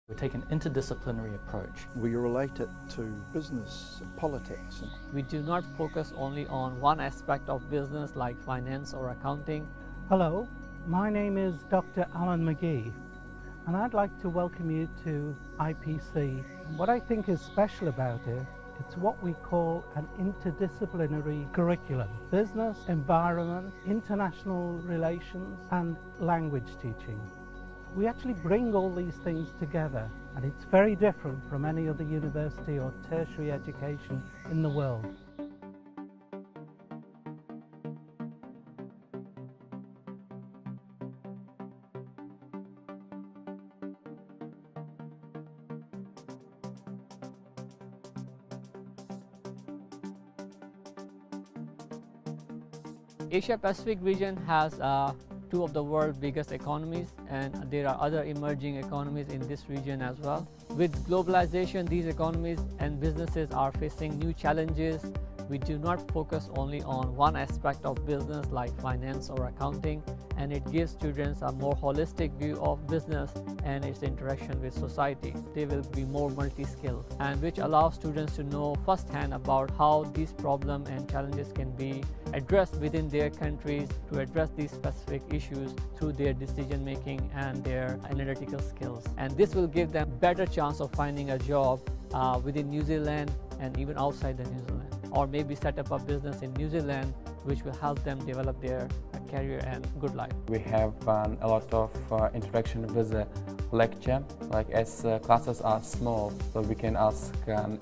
We take an interdisciplinary approach. We relate it to business, politics. We do not focus only on one aspect of business like finance or accounting. Hello, my name is Dr. Alan McGee, and I'd like to welcome you to IPC. What I think is special about it, it's what we call an interdisciplinary curriculum. Business, environment, international relations, and language teaching. We actually bring all these things together, and it's very different from any other university or tertiary education in the world. Asia Pacific region has two of the world's biggest economies, and there are other emerging economies in this region as well. With globalization, these economies and businesses are facing new challenges. We do not focus only on one aspect of business like finance or accounting, and it gives students a more holistic view of business and its interaction with society. They will be more multi-skilled, and which allows students to know firsthand about how these problems and challenges can be addressed within their countries to address these specific issues through their decision making and their analytical skills. And this will give them better chance of finding a job within New Zealand and even outside the New Zealand, or maybe set up a business in New Zealand which will help them develop their career and good life. We have a lot of interaction with the lecture, like as classes are small, so we can ask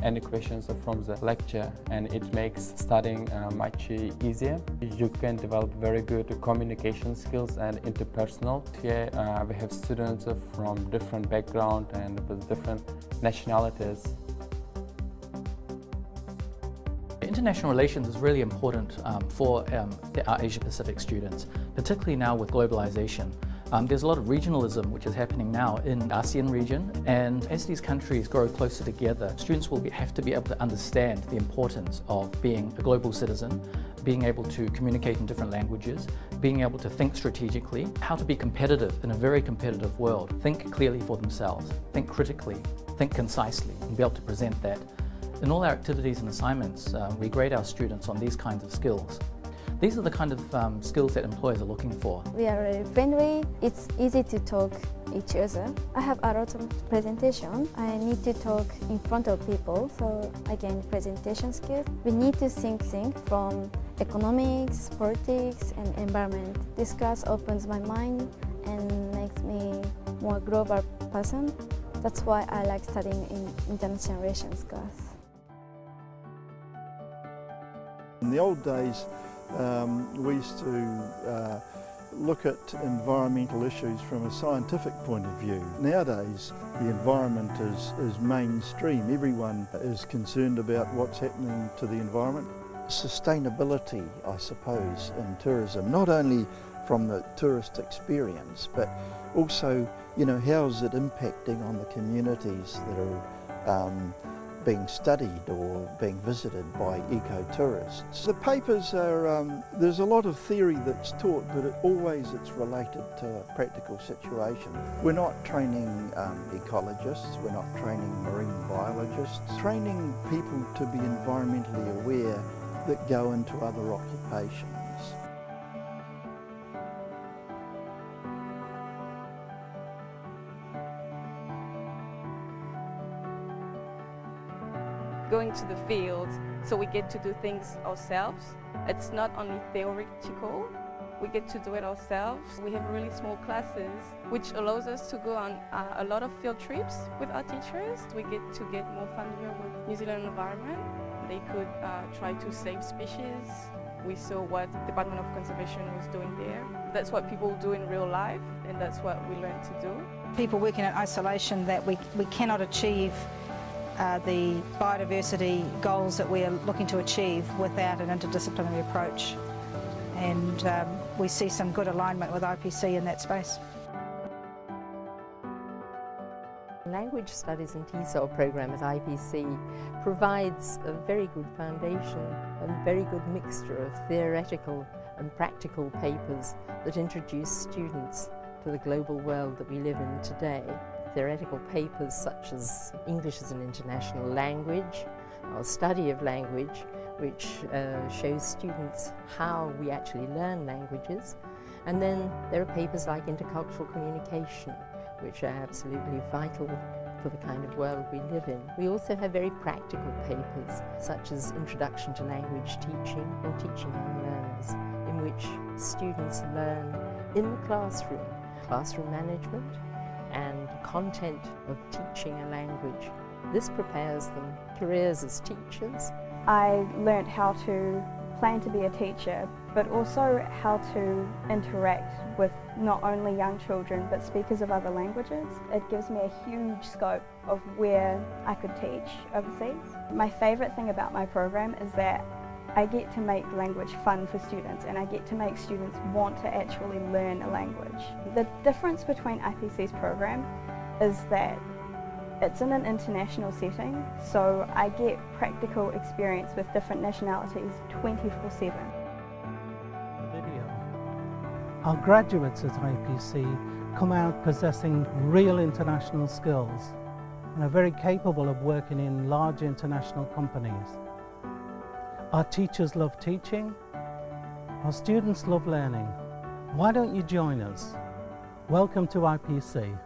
any questions from the lecture, and it makes studying much easier. You can develop very good communication skills and interpersonal. Here we have students from different backgrounds and with different nationalities. International relations is really important for our Asia Pacific students, particularly now with globalization. There's a lot of regionalism which is happening now in the ASEAN region, and as these countries grow closer together, students will have to be able to understand the importance of being a global citizen, being able to communicate in different languages, being able to think strategically, how to be competitive in a very competitive world, think clearly for themselves, think critically, think concisely, and be able to present that. In all our activities and assignments, we grade our students on these kinds of skills. These are the kind of skills that employers are looking for. We are very friendly, it's easy to talk each other. I have a lot of presentation. I need to talk in front of people, so again, presentation skills. We need to think from economics, politics, and environment. This class opens my mind and makes me more global person. That's why I like studying in international relations class. In the old days, we used to look at environmental issues from a scientific point of view. Nowadays, the environment is mainstream. Everyone is concerned about what's happening to the environment. Sustainability, I suppose, in tourism, not only from the tourist experience, but also, how is it impacting on the communities that are being studied or being visited by eco-tourists. The papers are, there's a lot of theory that's taught, but it's related to a practical situation. We're not training ecologists, we're not training marine biologists, training people to be environmentally aware that go into other occupations. Going to the field, so we get to do things ourselves. It's not only theoretical, we get to do it ourselves. We have really small classes, which allows us to go on a lot of field trips with our teachers. We get to get more familiar with New Zealand environment. They could try to save species. We saw what the Department of Conservation was doing there. That's what people do in real life, and that's what we learn to do. People working in isolation, that we cannot achieve the biodiversity goals that we are looking to achieve without an interdisciplinary approach. And we see some good alignment with IPC in that space. Language Studies and TESOL program at IPC provides a very good foundation and very good mixture of theoretical and practical papers that introduce students to the global world that we live in today. theoretical papers such as English as an international language, or study of language, which shows students how we actually learn languages. And then there are papers like intercultural communication, which are absolutely vital for the kind of world we live in. We also have very practical papers, such as Introduction to Language Teaching or Teaching Young Learners, in which students learn in the classroom management and content of teaching a language. This prepares them for careers as teachers. I learnt how to plan to be a teacher, but also how to interact with not only young children but speakers of other languages. It gives me a huge scope of where I could teach overseas. My favourite thing about my program is that I get to make language fun for students, and I get to make students want to actually learn a language. The difference between IPC's program is that it's in an international setting, so I get practical experience with different nationalities 24/7. Our graduates at IPC come out possessing real international skills and are very capable of working in large international companies. Our teachers love teaching, our students love learning. Why don't you join us? Welcome to IPC.